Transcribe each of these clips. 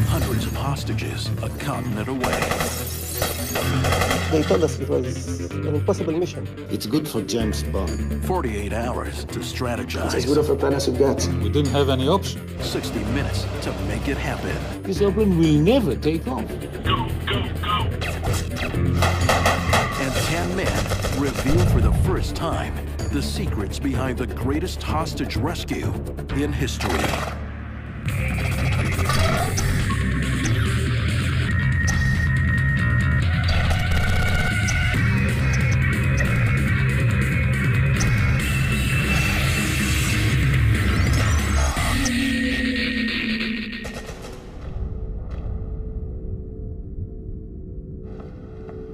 Hundreds of hostages a continent away. They told us it was an impossible mission. It's good for James Bond. 48 hours to strategize. It's as good of a plan as you get. We didn't have any option. 60 minutes to make it happen. This airplane will never take off. Go, go, go! And 10 men reveal for the first time the secrets behind the greatest hostage rescue in history.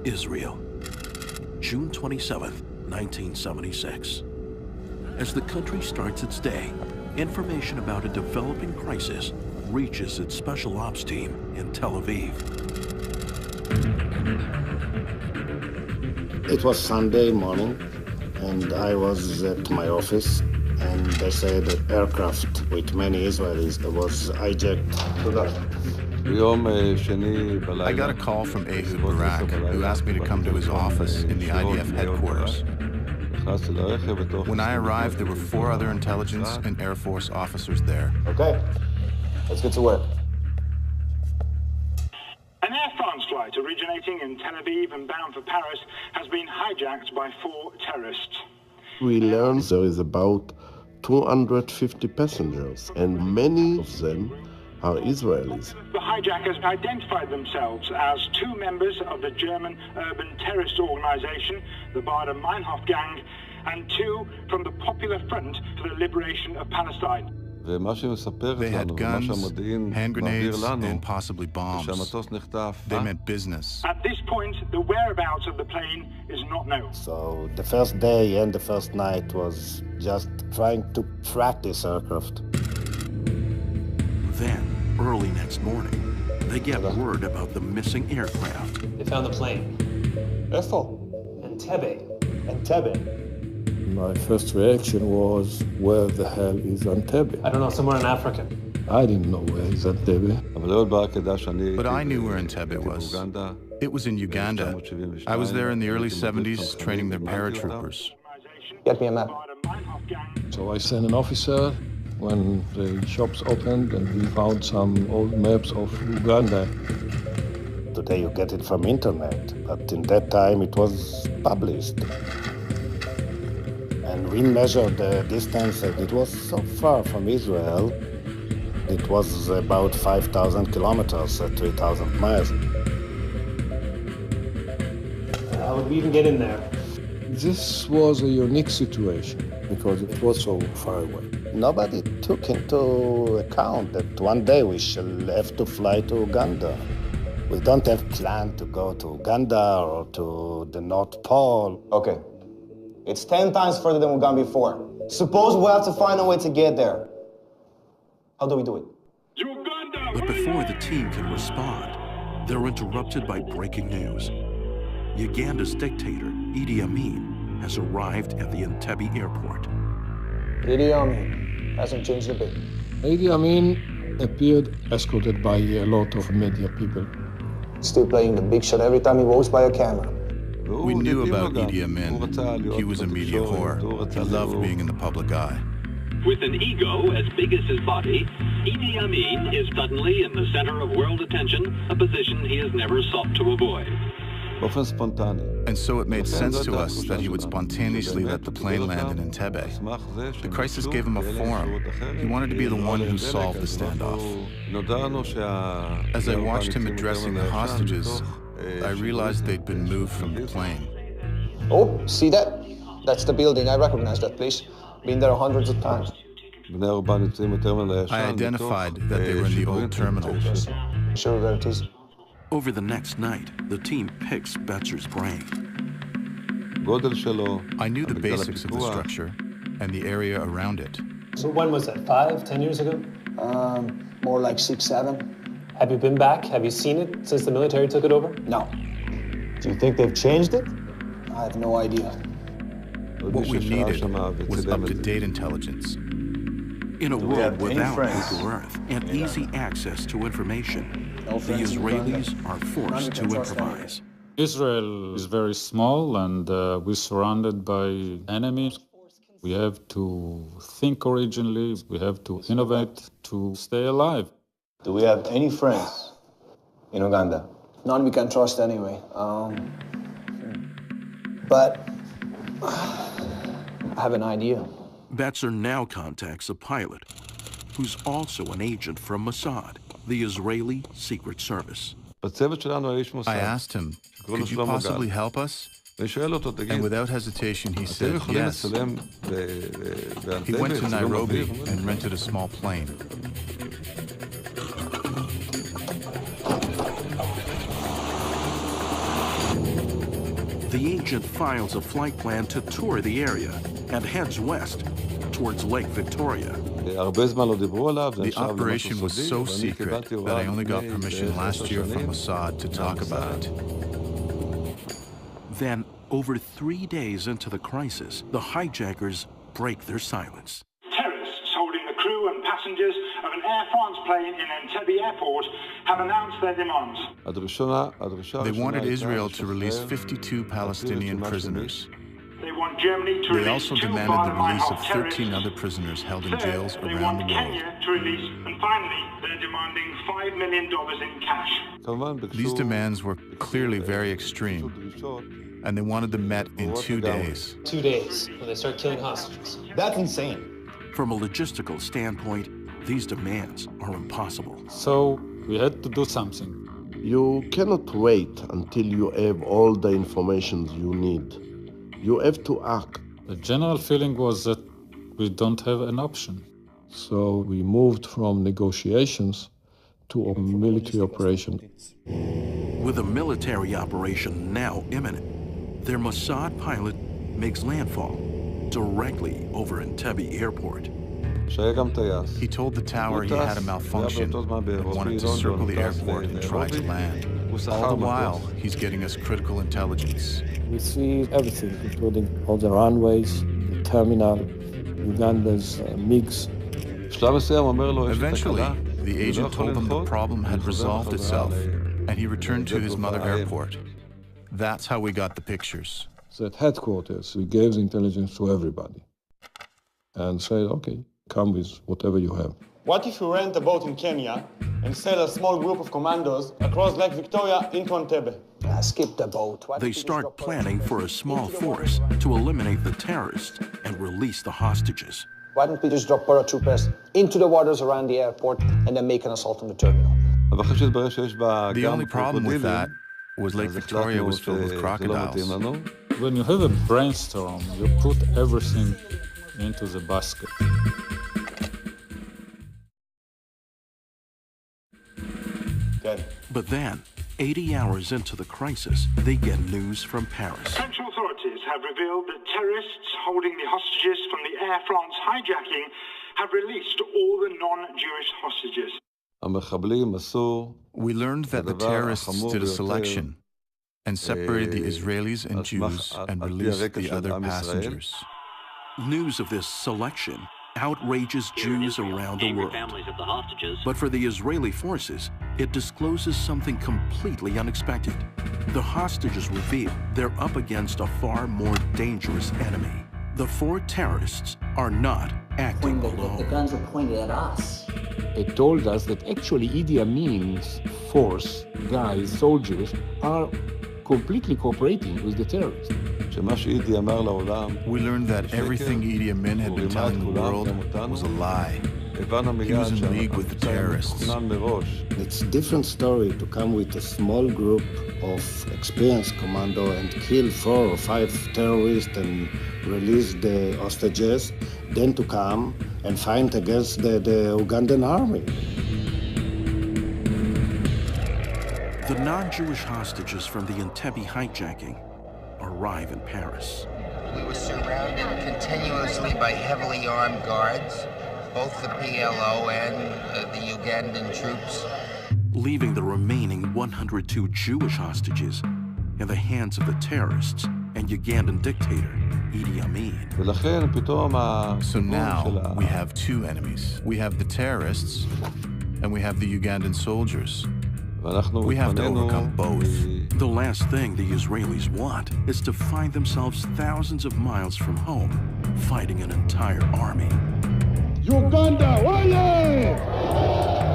Israel, June 27th, 1976. As the country starts its day, information about a developing crisis reaches its special ops team in Tel Aviv. It was Sunday morning, and I was at my office, and they said that aircraft with many Israelis was hijacked. I got a call from Ehud Barak, who asked me to come to his office in the IDF headquarters. When I arrived, there were 4 other intelligence and Air Force officers there. Okay, let's get to work. An Air France flight originating in Tel Aviv and bound for Paris has been hijacked by 4 terrorists. We learned there is about 250 passengers, and many of them are Israelis. The hijackers identified themselves as 2 members of the German urban terrorist organization, the Baader Meinhof Gang, and 2 from the Popular Front for the Liberation of Palestine. They had guns, hand grenades, and possibly bombs. They meant business. At this point, the whereabouts of the plane is not known. So the first day and the first night was just trying to track this aircraft. Then, early next morning, they get word about the missing aircraft. They found the plane. Ethel. Entebbe. Entebbe. My first reaction was, where the hell is Entebbe? I don't know, somewhere in Africa. I didn't know where is Entebbe. But I knew where Entebbe was. It was in Uganda. I was there in the early 70s training their paratroopers. Get me a map. So I sent an officer when the shops opened, and we found some old maps of Uganda. Today you get it from internet, but in that time it was published. And we measured the distance, and it was so far from Israel. It was about 5,000 kilometers, 3,000 miles. How would we even get in there? This was a unique situation because it was so far away. Nobody took into account that one day we shall have to fly to Uganda. We don't have plan to go to Uganda or to the North Pole. Okay. It's 10 times further than we've gone before. Suppose we'll have to find a way to get there. How do we do it? Uganda! But before the team can respond, they're interrupted by breaking news. Uganda's dictator, Idi Amin, has arrived at the Entebbe airport. Idi Amin hasn't changed a bit. Idi Amin appeared escorted by a lot of media people. Still playing the big shot every time he walks by a camera. We knew about Idi Amin. He was a media whore. He loved being in the public eye. With an ego as big as his body, Idi Amin is suddenly in the center of world attention, a position he has never sought to avoid. And so it made sense to us that he would spontaneously let the plane land in Entebbe. The crisis gave him a forum. He wanted to be the one who solved the standoff. As I watched him addressing the hostages, I realized they'd been moved from the plane. Oh, see that? That's the building. I recognize that place. Been there hundreds of times. I identified that they were in the old terminal. Sure that it is. Over the next night, the team picks Betzer's brain. I knew the basics of the structure and the area around it. So when was that, 5, 10 years ago? More like 6, 7. Have you been back? Have you seen it since the military took it over? No. Do you think they've changed it? I have no idea. What we needed was up-to-date intelligence. In a world without Google Earth and easy access to information, the Israelis are forced to improvise. Israel is very small and we're surrounded by enemies. We have to think originally, we have to innovate to stay alive. Do we have any friends in Uganda? None we can trust anyway. But I have an idea. Betzer now contacts a pilot who's also an agent from Mossad, the Israeli Secret Service. I asked him, could you possibly help us? And without hesitation, he said yes. He went to Nairobi and rented a small plane. The agent files a flight plan to tour the area and heads west towards Lake Victoria. The operation was so secret that I only got permission last year from Mossad to talk about it. Then, over 3 days into the crisis, the hijackers break their silence. Terrorists holding the crew and passengers of an Air France plane in Entebbe airport have announced their demands. They wanted Israel to release 52 Palestinian prisoners. They want Germany to They release also 2 demanded the release of Baader-Meinhof 13 other prisoners held in terrorists. jails Third, they around the want world. Kenya to release. And finally, they're demanding $5 million in cash. These demands were clearly very extreme, and they wanted them met in 2 days. 2 days, when they start killing hostages. That's insane. From a logistical standpoint, these demands are impossible. So we had to do something. You cannot wait until you have all the information you need. You have to act. The general feeling was that we don't have an option. So we moved from negotiations to a military operation. With a military operation now imminent, their Mossad pilot makes landfall directly over Entebbe Airport. He told the tower he had a malfunction and wanted to circle the airport and try to land. All the while, he's getting us critical intelligence. We see everything, including all the runways, the terminal, Uganda's MiGs. Eventually, the agent told him the problem had resolved itself, and he returned to his mother airport. That's how we got the pictures. So at headquarters, we gave the intelligence to everybody and said, okay, come with whatever you have. What if we rent a boat in Kenya and sail a small group of commandos across Lake Victoria into Entebbe? Skip the boat. They start planning for a small force to eliminate the terrorists and release the hostages. Why don't we just drop paratroopers into the waters around the airport and then make an assault on the terminal? The only problem with that was Lake Victoria was filled with crocodiles. When you have a brainstorm, you put everything into the basket. Good. But then, 80 hours into the crisis, they get news from Paris. French authorities have revealed that terrorists holding the hostages from the Air France hijacking have released all the non-Jewish hostages. We learned that the terrorists did a selection and separated the Israelis and Jews and released the other passengers. News of this selection outrages Jews around the world. But for the Israeli forces, it discloses something completely unexpected. The hostages reveal they're up against a far more dangerous enemy. The 4 terrorists are not acting alone. The guns were pointed at us. They told us that actually Idi Amin's force, guys, soldiers, are completely cooperating with the terrorists. We learned that everything Idi Amin had been telling the world was a lie. He was in league with the terrorists. It's a different story to come with a small group of experienced commando and kill 4 or 5 terrorists and release the hostages, than to come and fight against the Ugandan army. The non-Jewish hostages from the Entebbe hijacking arrive in Paris. We were surrounded continuously by heavily armed guards, both the PLO and the Ugandan troops. Leaving the remaining 102 Jewish hostages in the hands of the terrorists and Ugandan dictator Idi Amin. So now we have two enemies. We have the terrorists, and we have the Ugandan soldiers. We have to overcome both. The last thing the Israelis want is to find themselves thousands of miles from home, fighting an entire army. Uganda, oye!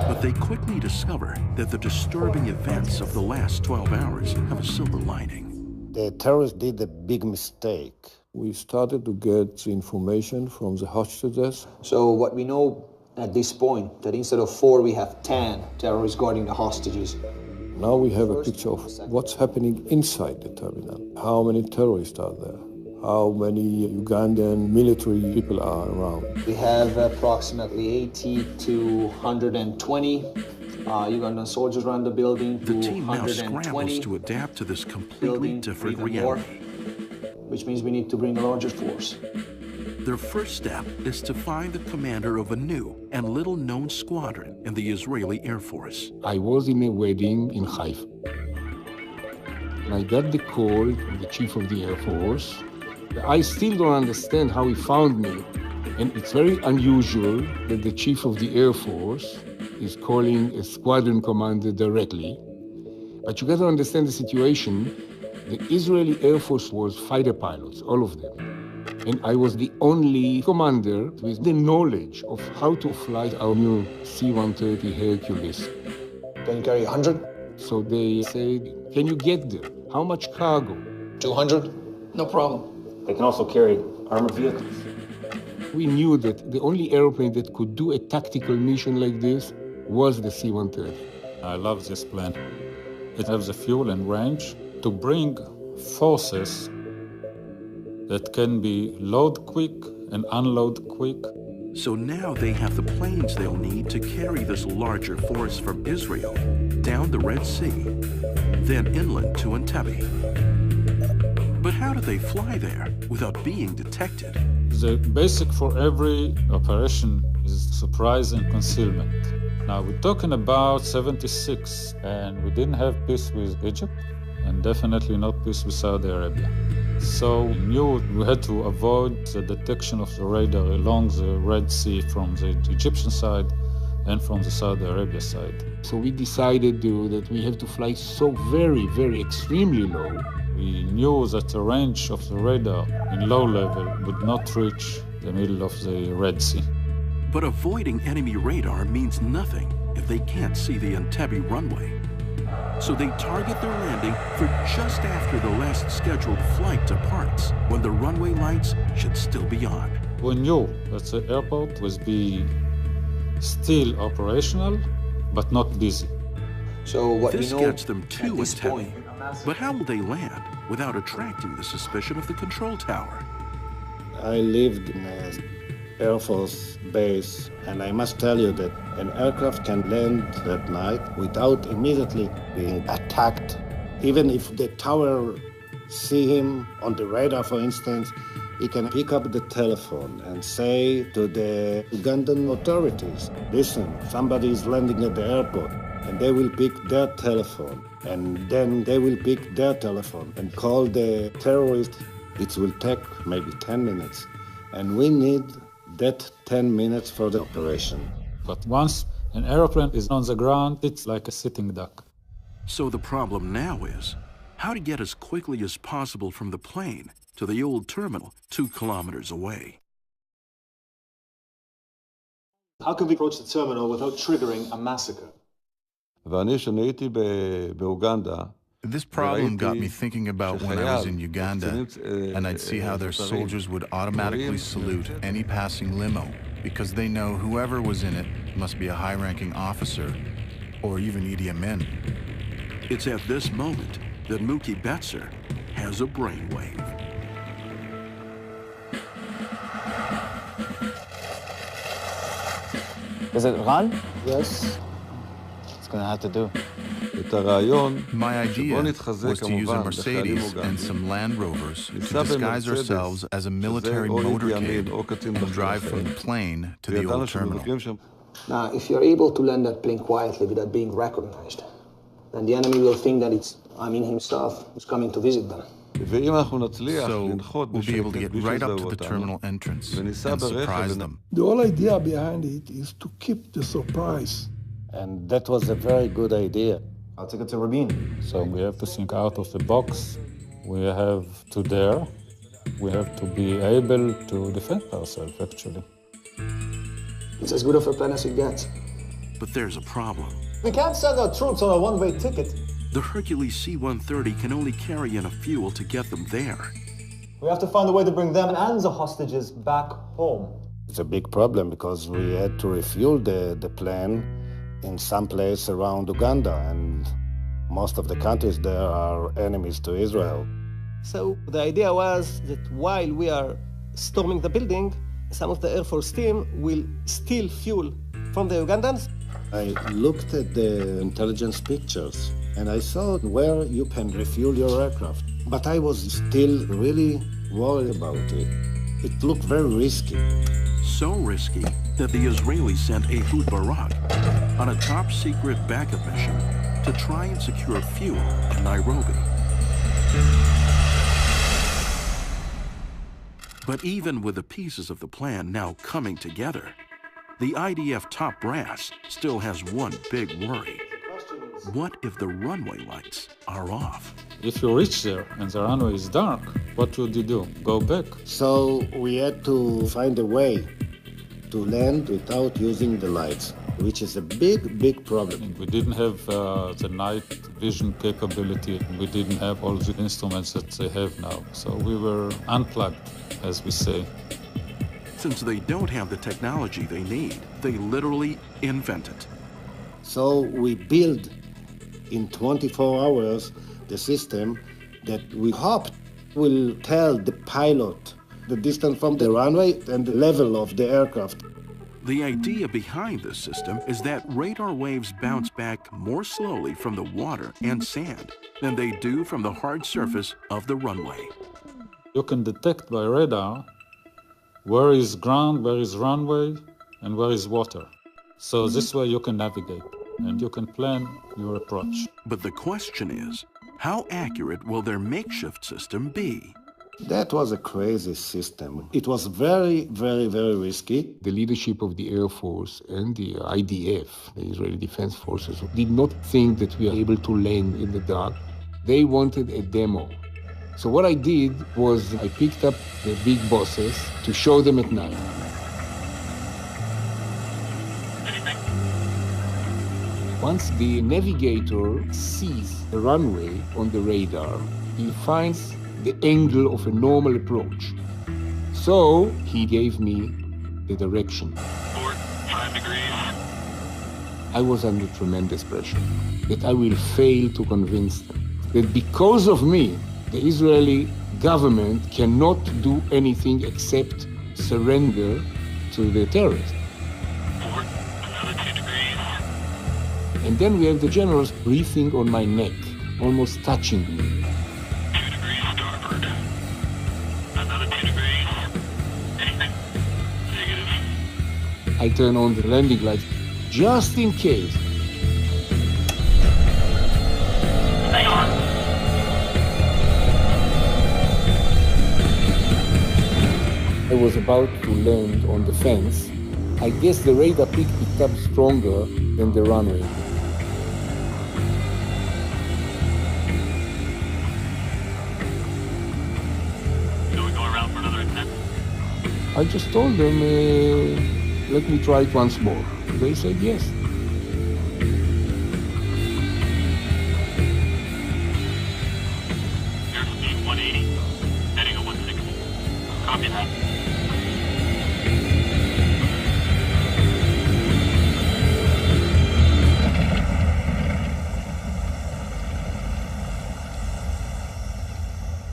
But they quickly discover that the disturbing events of the last 12 hours have a silver lining. The terrorists did a big mistake. We started to get information from the hostages. So what we know at this point, that instead of 4, we have 10 terrorists guarding the hostages. Now we have a picture of what's happening inside the terminal. How many terrorists are there? How many Ugandan military people are around? We have approximately 80 to 120 Ugandan soldiers around the building. The team now scrambles to adapt to this completely different reality. Which means we need to bring a larger force. Their first step is to find the commander of a new and little-known squadron in the Israeli Air Force. I was in a wedding in Haifa. And I got the call from the chief of the Air Force. I still don't understand how he found me. And it's very unusual that the chief of the Air Force is calling a squadron commander directly. But you got to understand the situation. The Israeli Air Force was fighter pilots, all of them. And I was the only commander with the knowledge of how to fly our new C-130 Hercules. Can you carry 100? So they said, can you get there? How much cargo? 200? No problem. They can also carry armored vehicles. We knew that the only airplane that could do a tactical mission like this was the C-130. I love this plane. It has the fuel and range to bring forces that can be load quick and unload quick. So now they have the planes they'll need to carry this larger force from Israel down the Red Sea, then inland to Entebbe. But how do they fly there without being detected? The basic for every operation is surprise and concealment. Now we're talking about 76, and we didn't have peace with Egypt, and definitely not peace with Saudi Arabia. So we knew we had to avoid the detection of the radar along the Red Sea from the Egyptian side and from the Saudi Arabia side. So we decided that we have to fly so very, very extremely low. We knew that the range of the radar in low level would not reach the middle of the Red Sea. But avoiding enemy radar means nothing if they can't see the Entebbe runway. So they target their landing for just after the last scheduled flight departs, when the runway lights should still be on. We knew that the airport was still operational, but not busy. So what this we know gets them to Entebbe. But how will they land without attracting the suspicion of the control tower? I lived in an Air Force base, and I must tell you that an aircraft can land that night without immediately being attacked. Even if the tower see him on the radar, for instance, he can pick up the telephone and say to the Ugandan authorities, listen, somebody is landing at the airport, and they will pick their telephone, and then they will pick their telephone and call the terrorist. It will take maybe 10 minutes, and we need that 10 minutes for the operation. But once an airplane is on the ground, it's like a sitting duck. So the problem now is how to get as quickly as possible from the plane to the old terminal 2 kilometers away. How can we approach the terminal without triggering a massacre? This problem got me thinking about when I was in Uganda, and I'd see how their soldiers would automatically salute any passing limo because they know whoever was in it must be a high-ranking officer or even Idi Amin. It's at this moment that Mookie Betzer has a brainwave. Is it run? Yes. It's gonna have to do. My idea was to use a Mercedes and some Land Rovers to disguise ourselves as a military motorcade and drive from the plane to the old terminal. Now, if you're able to land that plane quietly without being recognized, then the enemy will think that it's Amin himself who's coming to visit them. So we'll be able to get right up to the terminal entrance and surprise them. The whole idea behind it is to keep the surprise. And that was a very good idea. I'll take it to Rabin. So we have to think out of the box. We have to dare. We have to be able to defend ourselves, actually. It's as good of a plan as it gets. But there's a problem. We can't send our troops on a one-way ticket. The Hercules C-130 can only carry enough fuel to get them there. We have to find a way to bring them and the hostages back home. It's a big problem because we had to refuel the plane in some place around Uganda, and most of the countries there are enemies to Israel. So the idea was that while we are storming the building, some of the Air Force team will steal fuel from the Ugandans. I looked at the intelligence pictures and I saw where you can refuel your aircraft. But I was still really worried about it. It looked very risky. So risky that the Israelis sent Ehud Barak on a top-secret backup mission to try and secure fuel in Nairobi. But even with the pieces of the plan now coming together, the IDF top brass still has one big worry. What if the runway lights are off? If you reach there and the runway is dark, what would you do? Go back? So we had to find a way to land without using the lights, which is a big, big problem. We didn't have the night vision capability. We didn't have all the instruments that they have now. So we were unplugged, as we say. Since they don't have the technology they need, they literally invent it. So we built in 24 hours the system that we hoped will tell the pilot the distance from the runway and the level of the aircraft. The idea behind this system is that radar waves bounce back more slowly from the water and sand than they do from the hard surface of the runway. You can detect by radar where is ground, where is runway, and where is water. So this way you can navigate and you can plan your approach. But the question is, how accurate will their makeshift system be? That was a crazy system. It was very, very, very risky. The leadership of the Air Force and the IDF, the Israeli Defense Forces, did not think that we are able to land in the dark. They wanted a demo. So what I did was I picked up the big bosses to show them at night. Once the navigator sees the runway on the radar, he finds the angle of a normal approach. So he gave me the direction. Port, 5 degrees. I was under tremendous pressure that I will fail to convince them that because of me, the Israeli government cannot do anything except surrender to the terrorists. Port, another 2 degrees. And then we have the generals breathing on my neck, almost touching me. 2 degrees starboard. Another 2 degrees. Negative. I turn on the landing lights just in case. Hang on. I was about to land on the fence. I guess the radar picked up stronger than the runway. Do we go around for another attempt? I just told them, let me try it once more. They said yes. Airspeed 180, heading at 160. Copy that.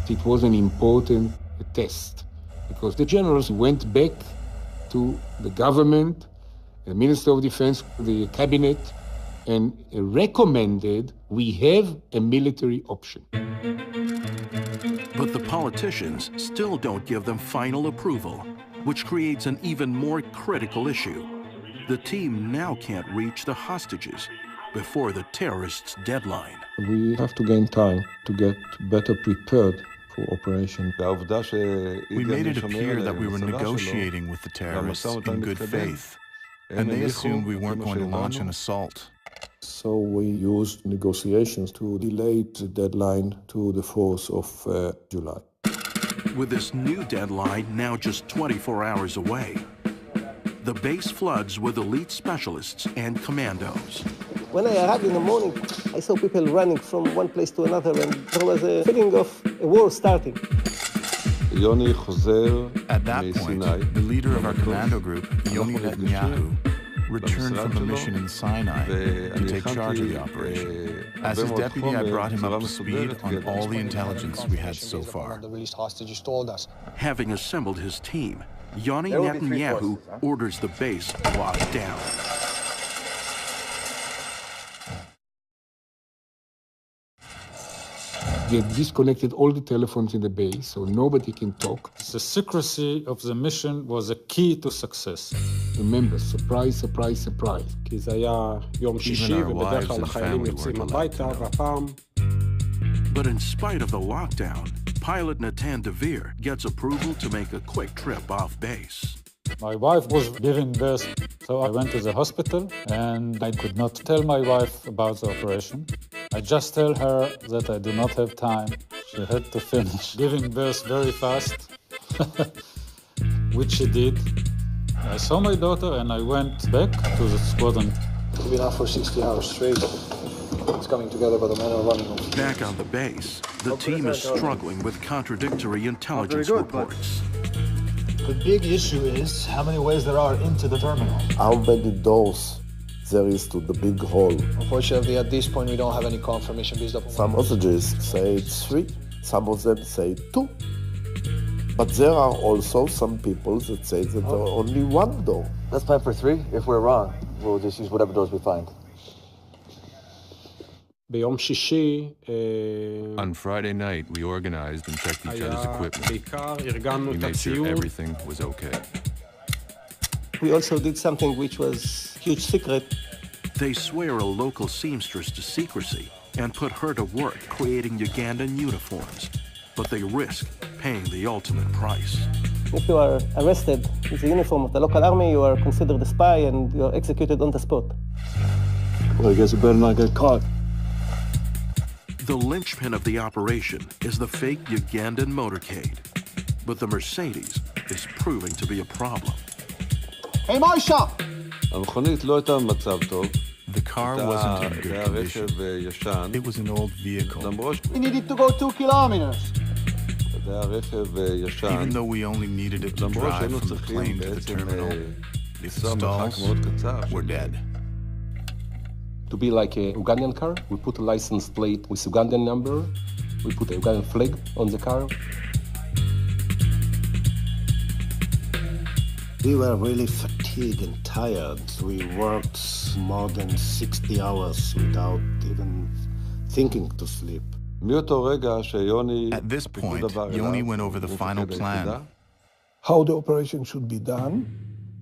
It was an important test because the generals went back to the government, the Minister of Defense, the cabinet, and recommended we have a military option. But the politicians still don't give them final approval, which creates an even more critical issue. The team now can't reach the hostages before the terrorists' deadline. We have to gain time to get better prepared for operation. We made it appear that we were negotiating with the terrorists in good faith, and they assumed we weren't going to launch an assault. So we used negotiations to delay the deadline to the 4th of July. With this new deadline now just 24 hours away, the base floods with elite specialists and commandos. When I arrived in the morning, I saw people running from one place to another, and there was a feeling of a war starting. At that point, the leader of our commando group, Yoni Netanyahu, returned from the mission in Sinai to take charge of the operation. As his deputy, I brought him up to speed on all the intelligence we had so far. Having assembled his team, Yoni Netanyahu orders the base locked down. They've disconnected all the telephones in the base, so nobody can talk. The secrecy of the mission was a key to success. Remember, surprise, surprise, surprise. כי זה היה יום שישי, ובדרך כלל החיילים יוצאים הביתה, והפעם... But in spite of the lockdown, pilot Natan Devere gets approval to make a quick trip off base. My wife was giving birth, so I went to the hospital, and I could not tell my wife about the operation. I just tell her that I do not have time. She had to finish giving birth very fast, which she did. I saw my daughter and I went back to the squadron. We've been out for 60 hours straight. It's coming together, but the men are running. Back on the base, the team is struggling with contradictory intelligence reports. The big issue is how many ways there are into the terminal. How many doors there is to the big hall? Unfortunately, at this point, we don't have any confirmation based upon... Some hostages say it's 3, some of them say 2. But there are also some people that say that there are only 1 door. Let's plan for 3. If we're wrong, we'll just use whatever doors we find. ביום שישי... On Friday night, we organized and checked each other's equipment. בעיקר ארגנו We את made sure הציוד. everything was okay. We also did something which was huge secret. They swear a local seamstress to secrecy and put her to work creating Ugandan uniforms, but they risk paying the ultimate price. If you are arrested with the uniform of the local army, you are considered a spy and you are executed on the spot. Well, I guess you better not get caught. The linchpin of the operation is the fake Ugandan motorcade, but the Mercedes is proving to be a problem. Hey, Marsha! The car wasn't in good condition. It was an old vehicle. We needed to go 2 kilometers. Even though we only needed it to drive from the plane to the terminal, if it stalls, we're dead. To be like a Ugandan car, we put a license plate with Ugandan number, we put a Ugandan flag on the car. We were really fatigued and tired. We worked more than 60 hours without even thinking to sleep. At this point, Yoni went over the final plan. How the operation should be done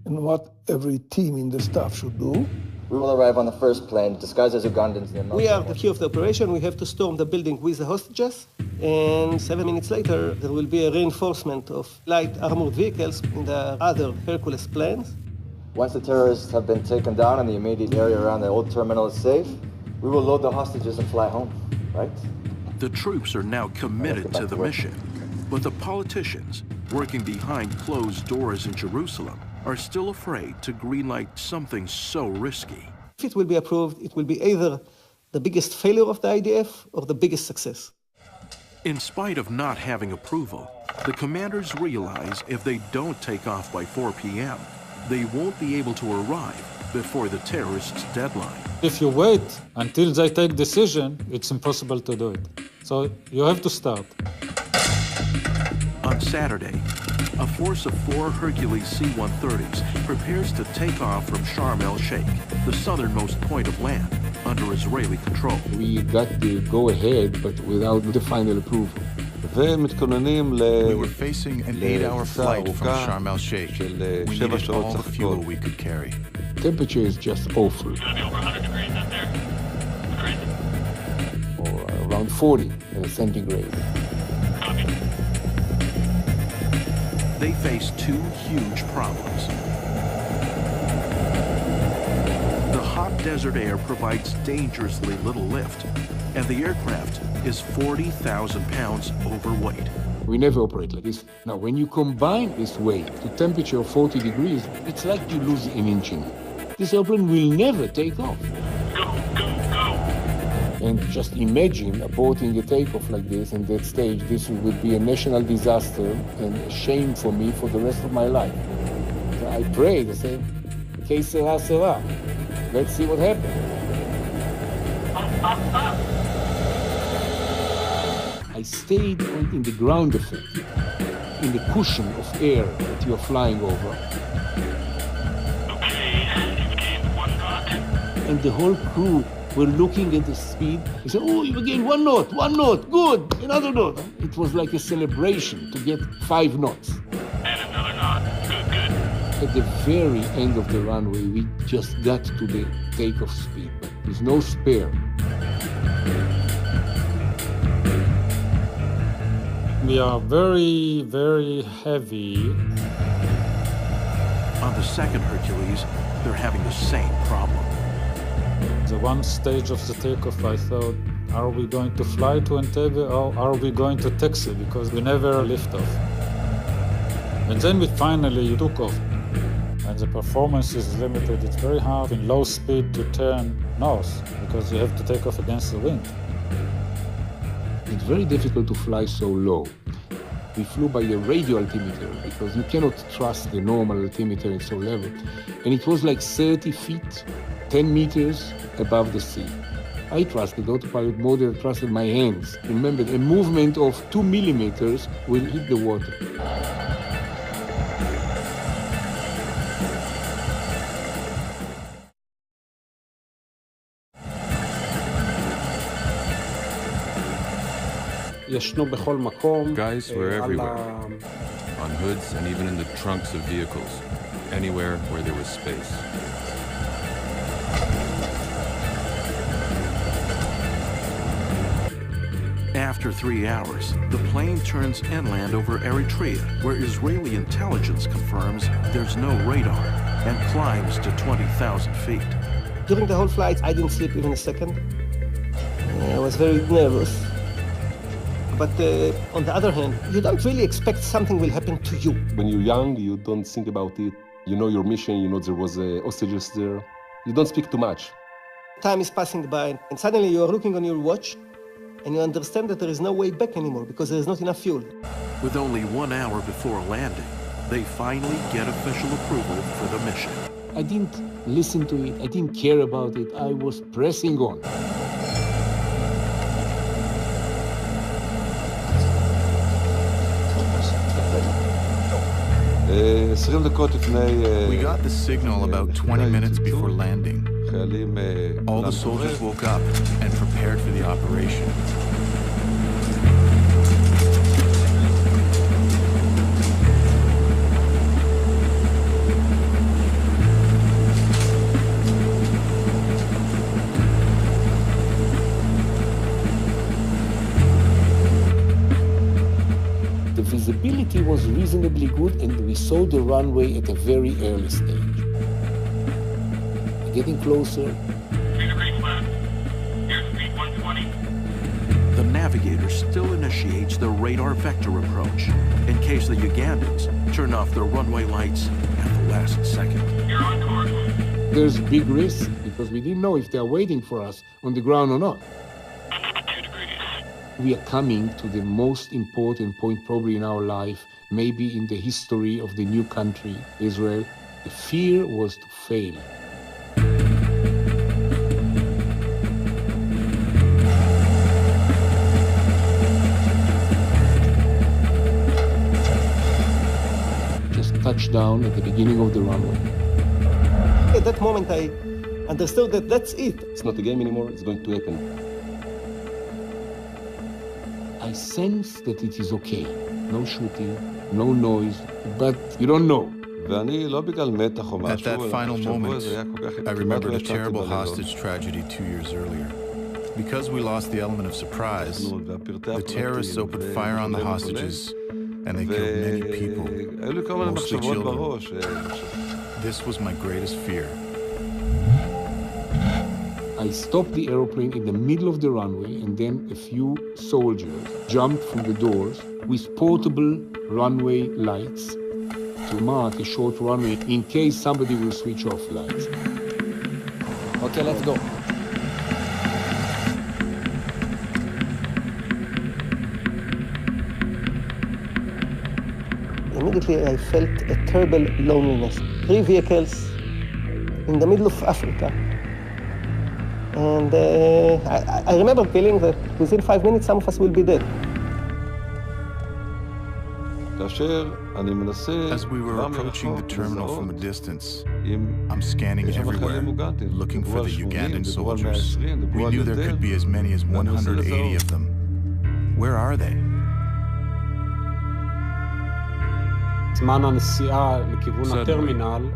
and what every team in the staff should do. We will arrive on the first plane, disguised as Ugandans. We are the key of the operation. We have to storm the building with the hostages. And 7 minutes later, there will be a reinforcement of light armored vehicles in the other Hercules planes. Once the terrorists have been taken down and the immediate area around the old terminal is safe, we will load the hostages and fly home, right? The troops are now committed to the mission, but the politicians, working behind closed doors in Jerusalem, are still afraid to greenlight something so risky. If it will be approved, it will be either the biggest failure of the IDF or the biggest success. In spite of not having approval, the commanders realize if they don't take off by 4 p.m., they won't be able to arrive before the terrorists' deadline. If you wait until they take decision, it's impossible to do it. So you have to start. On Saturday, a force of 4 Hercules C-130s prepares to take off from Sharm el-Sheikh, the southernmost point of land, under Israeli control. We got the go-ahead, but without the final approval. We were facing an 8-hour flight from Sharm el-Sheikh. We needed all the fuel we could carry. Temperature is just awful. It's going to be over 100 degrees out there. Crazy. Or around 40 centigrade. Copy. they face two huge problems. The hot desert air provides dangerously little lift, and the aircraft is 40,000 pounds overweight. We never operate like this. Now, when you combine this weight to temperature of 40 degrees, it's like you lose an engine. This airplane will never take off. And just imagine aborting a takeoff like this in that stage. This would be a national disaster and a shame for me for the rest of my life. So I prayed, I said, que sera, sera. Let's see what happens. I stayed in the ground effect, in the cushion of air that you're flying over. And the whole crew were looking at the speed. They said, oh, you gained 1 knot, 1 knot, good, another knot. It was like a celebration to get 5 knots. And another knot, good. At the very end of the runway, we just got to the takeoff speed, but there's no spare. We are very, very heavy. On the second Hercules, they're having the same problem. The one stage of the takeoff, I thought, are we going to fly to Entebbe or are we going to taxi? Because we never lift off. And then we finally took off. And the performance is limited. It's very hard in low speed to turn north because you have to take off against the wind. It's very difficult to fly so low. We flew by a radio altimeter because you cannot trust the normal altimeter at so level. And it was like 30 feet, 10 meters above the sea. I trusted autopilot more than I trusted my hands. Remember, a movement of 2 millimeters will hit the water. Guys were everywhere, on hoods and even in the trunks of vehicles, anywhere where there was space. After 3 hours, the plane turns inland over Eritrea, where Israeli intelligence confirms there's no radar, and climbs to 20,000 feet. During the whole flight, I didn't sleep even a second. I was very nervous. But on the other hand, you don't really expect something will happen to you. When you're young, you don't think about it. You know your mission, you know there was hostages there. You don't speak too much. Time is passing by, and suddenly you are looking on your watch, and you understand that there is no way back anymore because there is not enough fuel. With only 1 hour before landing, they finally get official approval for the mission. I didn't listen to it, I didn't care about it, I was pressing on. We got the signal about 20 minutes before landing. All the soldiers woke up and prepared for the operation. The visibility was reasonably good and we saw the runway at a very early stage. Getting closer. The navigator still initiates the radar vector approach in case the Ugandans turn off their runway lights at the last second. There's big risk because we didn't know if they're waiting for us on the ground or not. We are coming to the most important point probably in our life, maybe in the history of the new country, Israel. The fear was to fail. Just touched down at the beginning of the runway. At that moment, I understood that that's it. It's not a game anymore, it's going to happen. I sense that it is okay. No shooting, no noise, but you don't know. At that final moment, I remembered a terrible hostage tragedy 2 years earlier. Because we lost the element of surprise, the terrorists opened fire on the hostages and they killed many people, mostly children. This was my greatest fear. I stopped the airplane in the middle of the runway, and then a few soldiers jumped from the doors with portable runway lights to mark a short runway in case somebody will switch off lights. Okay, let's go. Immediately I felt a terrible loneliness. 3 vehicles in the middle of Africa. And I remember feeling that within 5 minutes some of us will be dead. As we were approaching the terminal from a distance, I'm scanning everywhere, looking for the Ugandan soldiers. We knew there could be as many as 180 of them. Where are they? Suddenly,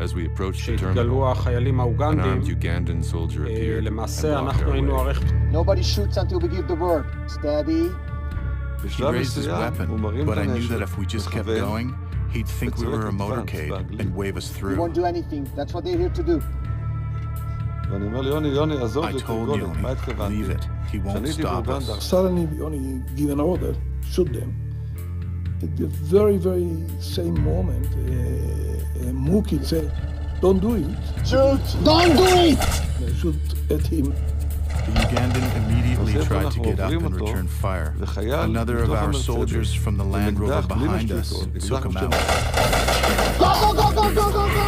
as we approached the terminal, an armed Ugandan soldier appeared and blocked our way. Nobody shoots until we give the word. Steady. He raised his weapon, but I knew that if we just kept going, he'd think we were a motorcade and wave us We through. won't do anything. That's what they're here to do. I told Yoni, leave it. He won't stop us. Suddenly, we only give an order, shoot them. At the very, very same moment, Muki said, don't do it. Shoot! Don't do it! They shoot at him. The Ugandan immediately tried to get up and return fire. Another of our soldiers from the Land Rover behind us took him out. Go, go, go, go, go, go, go!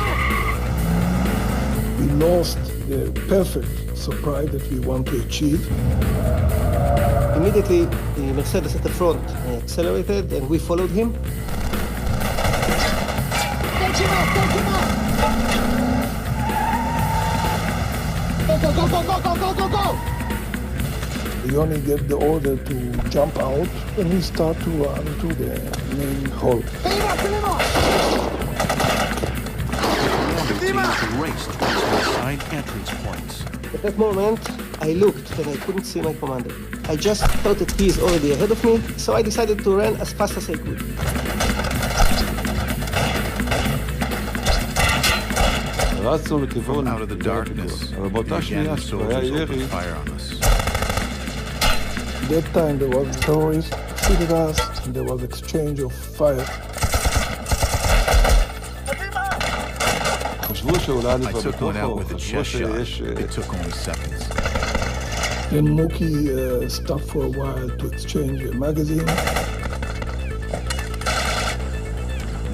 We lost the perfect surprise that we want to achieve. Immediately, the Mercedes at the front accelerated and we followed him. Take him out! Take him out! Go, go, go, go, go, go, go, go! We only get the order to jump out and we start to run to the main hall. The commander raced to the assigned entrance points. At that moment, I looked and I couldn't see my commander. I just thought that he is already ahead of me, so I decided to run as fast as I could. From out of the darkness, the Ugandan soldiers opened fire on us. At that time, there was terrorists shooting us, and there was exchange of fire. I took one out with a chest shot. It took only seconds. Then Muki stopped for a while to exchange a magazine.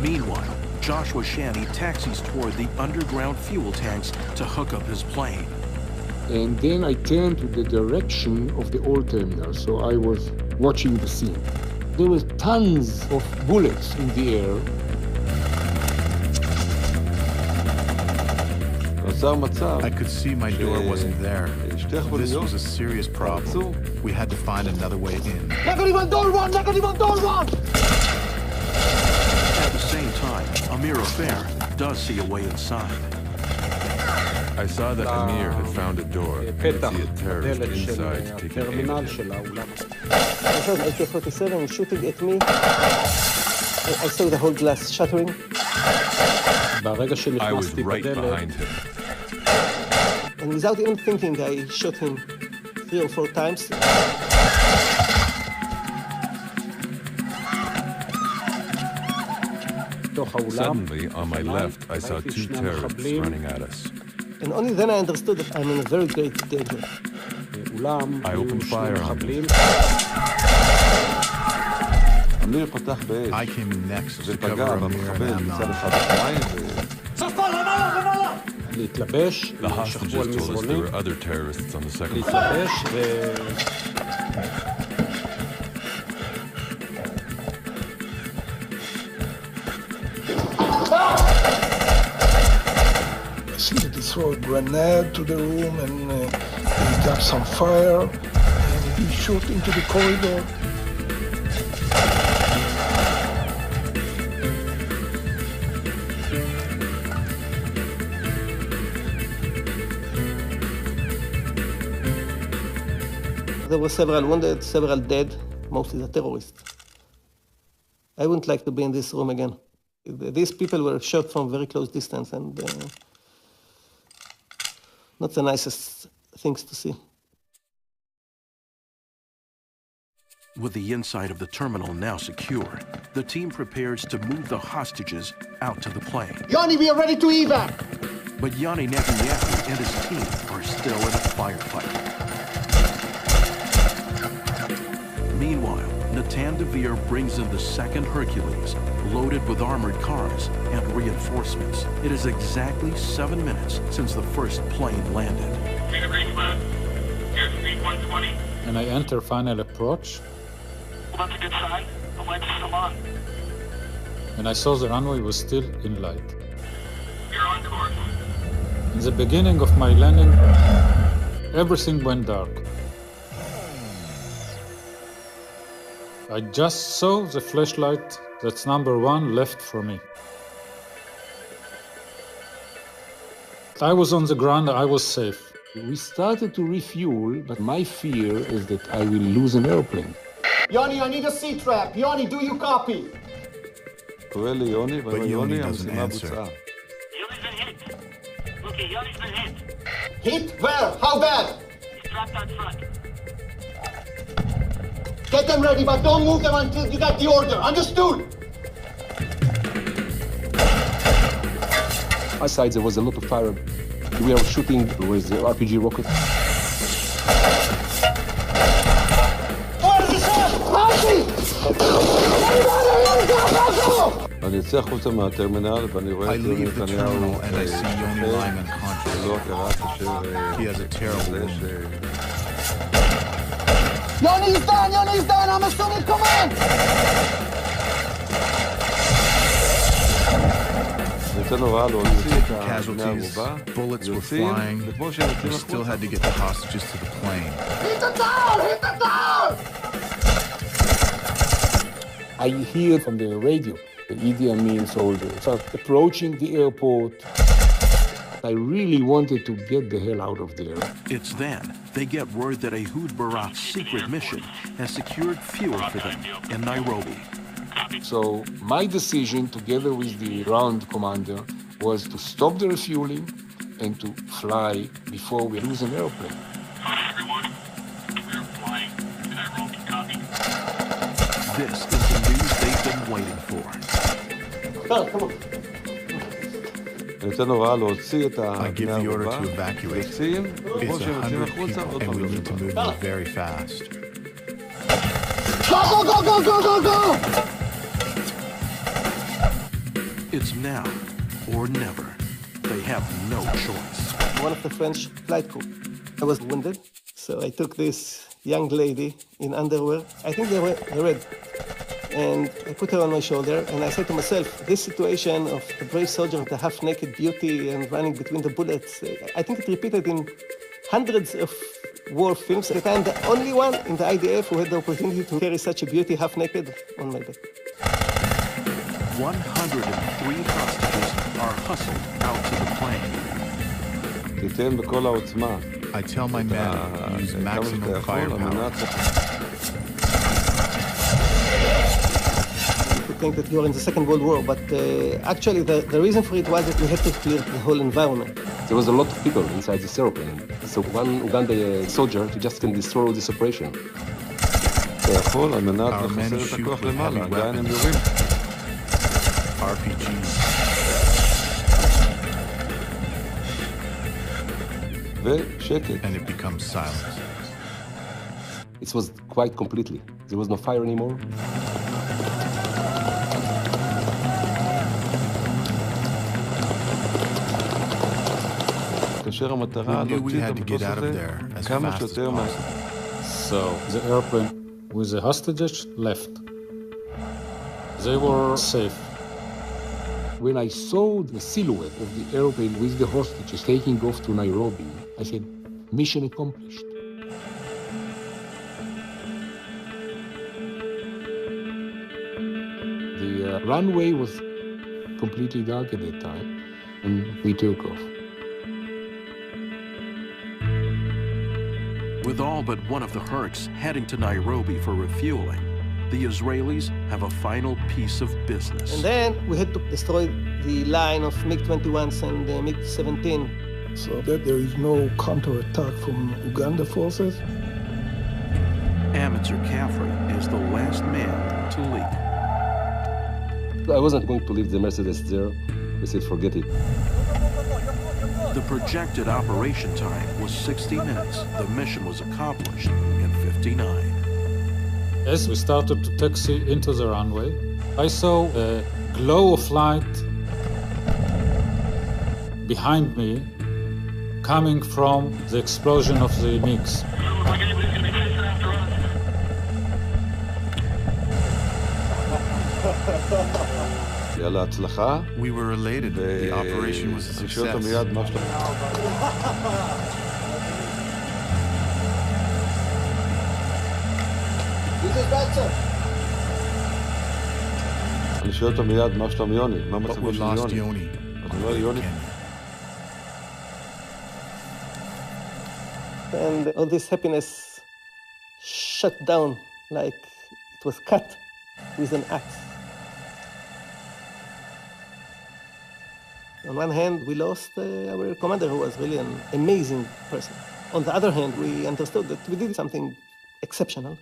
Meanwhile, Joshua Shanny taxis toward the underground fuel tanks to hook up his plane. And then I turned to the direction of the old terminal, so I was watching the scene. There were tons of bullets in the air. I could see my door wasn't there. This was a serious problem. We had to find another way in. Negative on door one! Negative on door one! At the same time, Amir Affair does see a way inside. I saw that Amir had found a door and could see a terrorist inside taking aim at him. I heard AK-47 shooting at me. I saw the whole glass shattering. I was right behind him. And without even thinking, I shot him 3 or 4 times. Suddenly, on my left, I saw 2 terrorists running at us. And only then I understood that I'm in a very great danger. I opened fire on them. I came in next to cover Amir and Amnon. The hostages told us there were other terrorists on the second floor. I see that he threw a grenade to the room and he got some fire and he shot into the corridor. There were several wounded, several dead, mostly the terrorists. I wouldn't like to be in this room again. These people were shot from very close distance, and not the nicest things to see. With the inside of the terminal now secure, the team prepares to move the hostages out to the plane. Yanni, we are ready to evac! But Yanni Netanyahu and his team are still in a firefight. Meanwhile, Natan Devere brings in the second Hercules, loaded with armored cars and reinforcements. It is exactly 7 minutes since the first plane landed. Airspeed 120. And I enter final approach. Well, that's a good sign. The light's still on. And I saw the runway was still in light. You're on course. In the beginning of my landing, everything went dark. I just saw the flashlight that's number 1 left for me. I was on the ground, I was safe. We started to refuel, but my fear is that I will lose an airplane. Yanni, I need a C-trap. Yanni, do you copy? But Yoni doesn't answer. Yoni's been hit. Okay, Yoni's been hit. Hit? Where? How bad? He's trapped out front. Get them ready, but don't move them until you get the order. Understood? Outside there was a lot of fire. We were shooting with the RPG rocket. I leave the terminal and I see Yoni lying unconscious. He has a terrible wound. Yoni's down, I'm assuming command! Casualties, bullets were flying. We still had to get the hostages to the plane. Hit the tower! Hit the tower! I hear from the radio the Idi Amin soldiers are approaching the airport. I really wanted to get the hell out of there. It's then they get word that Ehud Barak's secret mission has secured fuel for them in Nairobi. So my decision, together with the ground commander, was to stop the refueling and to fly before we lose an airplane. Everyone, we're flying to Nairobi. Copy. This is the news they've been waiting for. Come on. I give the order to evacuate. It's 100 people, and we need to move them very fast. Go! It's now or never. They have no choice. One of the French flight crew. I was wounded, so I took this young lady in underwear. I think they were red. And I put her on my shoulder, and I said to myself, this situation of the brave soldier, the half-naked beauty and running between the bullets, I think it repeated in hundreds of war films. That I'm the only one in the IDF who had the opportunity to carry such a beauty half-naked on my back. 103 hostages are hustled out to the plane. I tell my men to use maximum firepower. Think that you're in the Second World War, but actually the reason for it was that we had to clear the whole environment. There was a lot of people inside this airplane, so one Uganda soldier just can destroy this operation. Our men shoot with heavy weapons, RPGs. And it becomes silent. It was quiet completely. There was no fire anymore. We knew we had to get out of there as fast as possible. So the airplane with the hostages left. They were safe. When I saw the silhouette of the airplane with the hostages taking off to Nairobi, I said, mission accomplished. The runway was completely dark at that time, and we took off. With all but one of the Hercs heading to Nairobi for refueling, the Israelis have a final piece of business. And then we had to destroy the line of MiG-21s and MiG-17. So that there is no counterattack from Uganda forces. Amitzer Caffrey is the last man to leap. I wasn't going to leave the Mercedes there. We said, forget it. The projected operation time was 60 minutes. The mission was accomplished in 59. As we started to taxi into the runway, I saw a glow of light behind me coming from the explosion of the MiGs. We were elated. The operation was a success. But we lost Yoni. And all this happiness shut down like it was cut with an axe. On one hand, we lost our commander, who was really an amazing person. On the other hand, we understood that we did something exceptional.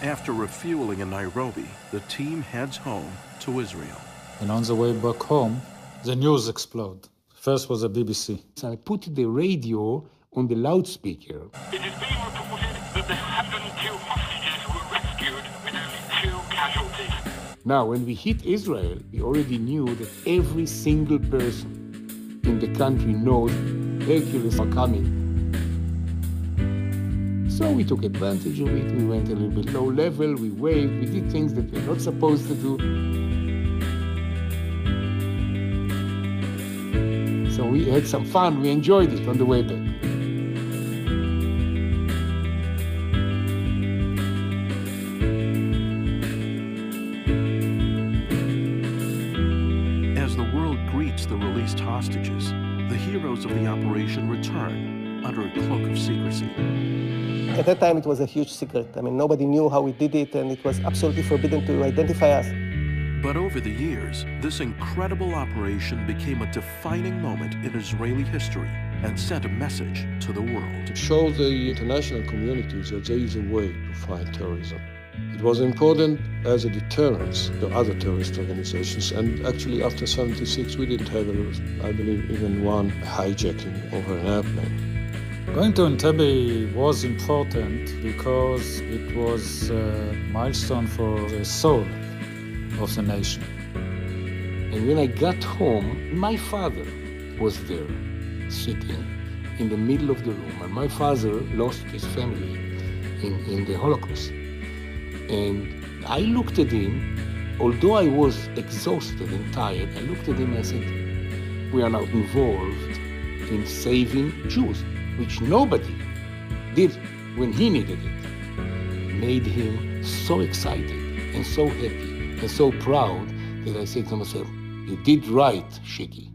After refueling in Nairobi, the team heads home to Israel. And on the way back home, the news exploded. First was the BBC. So I put the radio on the loudspeaker. It is being reported that the 102 hostages were rescued with only 2 casualties. Now, when we hit Israel, we already knew that every single person in the country knows Hercules are coming. So we took advantage of it. We went a little bit low level, we waved, we did things that we're not supposed to do. So we had some fun, we enjoyed it on the way back. As the world greets the released hostages, the heroes of the operation return under a cloak of secrecy. At that time, it was a huge secret. I mean, nobody knew how we did it, and it was absolutely forbidden to identify us. But over the years, this incredible operation became a defining moment in Israeli history and sent a message to the world. To show the international community that there is a way to fight terrorism. It was important as a deterrence to other terrorist organizations, and actually after 76 we didn't have, I believe, even one hijacking over an airplane. Going to Entebbe was important because it was a milestone for the soul of the nation. And when I got home, my father was there, sitting in the middle of the room. And my father lost his family in the Holocaust. And I looked at him, although I was exhausted and tired, I looked at him and I said, we are now involved in saving Jews, which nobody did when he needed it. Made him so excited and so happy and so proud that I said to myself, you did right, Shiki.